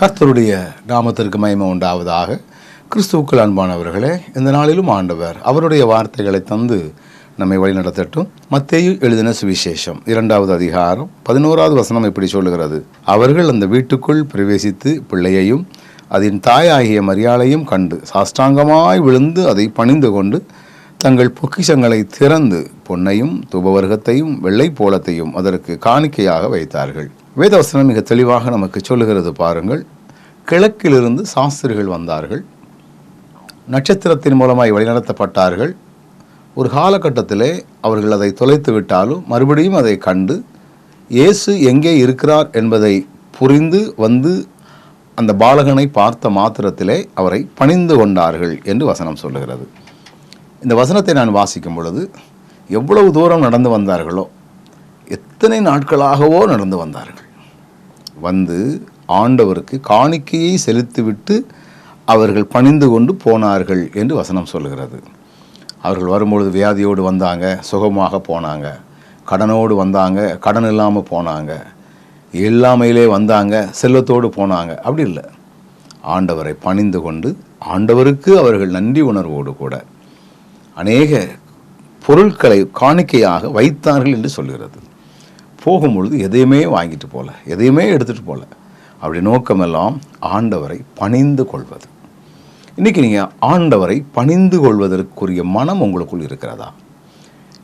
கர்த்தருடைய நாமத்திற்கு மகிமை உண்டாவதாக. கிறிஸ்துவுக்குள் அன்பானவர்களே, இந்த நாளிலும் ஆண்டவர் அவருடைய வார்த்தைகளை தந்து நம்மை வழிநடத்தட்டும். மத்தேயு எழுதின சுவிசேஷம் 2வது அதிகாரம் 11வது வசனம் இப்படி சொல்லுகிறது: அவர்கள் அந்த வீட்டுக்குள் பிரவேசித்து பிள்ளையையும் அதன் தாயாகிய மரியாளையும் கண்டு சாஷ்டாங்கமாய் விழுந்து அதை பணிந்து கொண்டு தங்கள் பொக்கிஷங்களை திறந்து பொன்னையும் தூபவர்க்கத்தையும் வெள்ளை போலத்தையும் அதற்கு காணிக்கையாக வைத்தார்கள். வேதவசனம் மிக தெளிவாக நமக்கு சொல்லுகிறது பாருங்கள். கிழக்கிலிருந்து சாஸ்திரிகள் வந்தார்கள், நட்சத்திரத்தின் மூலமாய் வழிநடத்தப்பட்டார்கள். ஒரு காலகட்டத்திலே அவர்கள் அதை தொலைத்து விட்டாலும் மறுபடியும் அதை கண்டு இயேசு எங்கே இருக்கிறார் என்பதை புரிந்து வந்து அந்த பாலகனை பார்த்த மாத்திரத்திலே அவரை பணிந்து கொண்டார்கள் என்று வசனம் சொல்லுகிறது. இந்த வசனத்தை நான் வாசிக்கும் பொழுது எவ்வளவு தூரம் நடந்து வந்தார்களோ, எத்தனை நாட்களாகவோ நடந்து வந்தார்கள். வந்து ஆண்டவருக்கு காணிக்கையை செலுத்திவிட்டு அவர்கள் பணிந்து கொண்டு போனார்கள் என்று வசனம் சொல்லுகிறது. அவர்கள் வரும்பொழுது வியாதியோடு வந்தாங்க, சுகமாக போனாங்க. கடனோடு வந்தாங்க, கடன் இல்லாமல் போனாங்க. இல்லாமையிலே வந்தாங்க, செல்வத்தோடு போனாங்க. அப்படி இல்லை, ஆண்டவரை பணிந்து கொண்டு ஆண்டவருக்கு அவர்கள் நன்றி உணர்வோடு கூட அநேக பொருட்களை காணிக்கையாக வைத்தார்கள் என்று சொல்கிறது. போகும்பொழுது எதையுமே வாங்கிட்டு போகல, எதையுமே எடுத்துகிட்டு போகல. அப்படி நோக்கமெல்லாம் ஆண்டவரை பணிந்து கொள்வது. இன்றைக்கி நீங்கள் ஆண்டவரை பணிந்து கொள்வதற்குரிய மனம் உங்களுக்குள் இருக்கிறதா?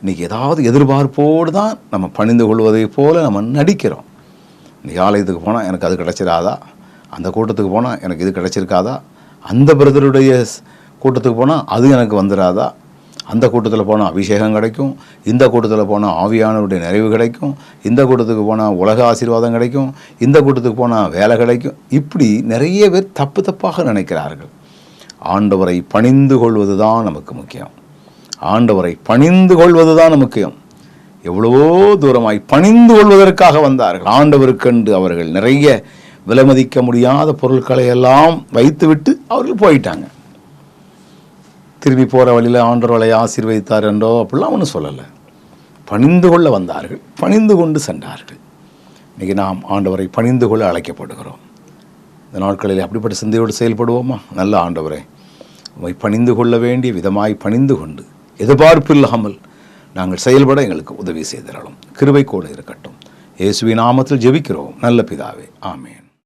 இன்றைக்கி ஏதாவது எதிர்பார்ப்போடு தான் நம்ம பணிந்து கொள்வதை போல நம்ம நடிக்கிறோம். இன்றைக்கி ஆலயத்துக்கு போனால் எனக்கு அது கிடச்சிடாதா, அந்த கூட்டத்துக்கு போனால் எனக்கு இது கிடச்சிருக்காதா, அந்த பிரதருடைய கூட்டத்துக்கு போனால் அது எனக்கு வந்துடாதா, அந்த கூட்டத்தில் போனால் அபிஷேகம் கிடைக்கும், இந்த கூட்டத்தில் போனால் ஆவியானவருடைய நிறைவு கிடைக்கும், இந்த கூட்டத்துக்கு போனால் உலக ஆசீர்வாதம் கிடைக்கும், இந்த கூட்டத்துக்கு போனால் வேலை கிடைக்கும். இப்படி நிறைய பேர் தப்பு தப்பாக நினைக்கிறார்கள். ஆண்டவரை பணிந்து கொள்வது தான் நமக்கு முக்கியம். ஆண்டவரை பணிந்து கொள்வது தான் முக்கியம். எவ்வளவோ தூரமாய் பணிந்து கொள்வதற்காக வந்தார்கள். ஆண்டவருக்கென்று அவர்கள் நிறைய விலைமதிக்க முடியாத பொருட்களை எல்லாம் வைத்துவிட்டு அவர்கள் போயிட்டாங்க. திரும்பி போகிற வழியில் ஆண்டவர்களை ஆசீர்வதித்தார் என்றோ அப்படிலாம் ஒன்றும் சொல்லலை. பணிந்து கொள்ள வந்தார்கள், பணிந்து கொண்டு சென்றார்கள். இன்றைக்கி நாம் ஆண்டவரை பணிந்து கொள்ள அழைக்கப்படுகிறோம். இந்த நாட்களில் அப்படிப்பட்ட சிந்தையோடு செயல்படுவோமா? நல்ல ஆண்டவரை உம்மை பணிந்து கொள்ள வேண்டிய விதமாய் பணிந்து கொண்டு எதிர்பார்ப்பு இல்லாமல் நாங்கள் செயல்பட எங்களுக்கு உதவி செய்திடலாம். கிருபை கூட இருக்கட்டும். இயேசுவின் நாமத்தில் ஜெபிக்கிறோம் நல்ல பிதாவே, ஆமென்.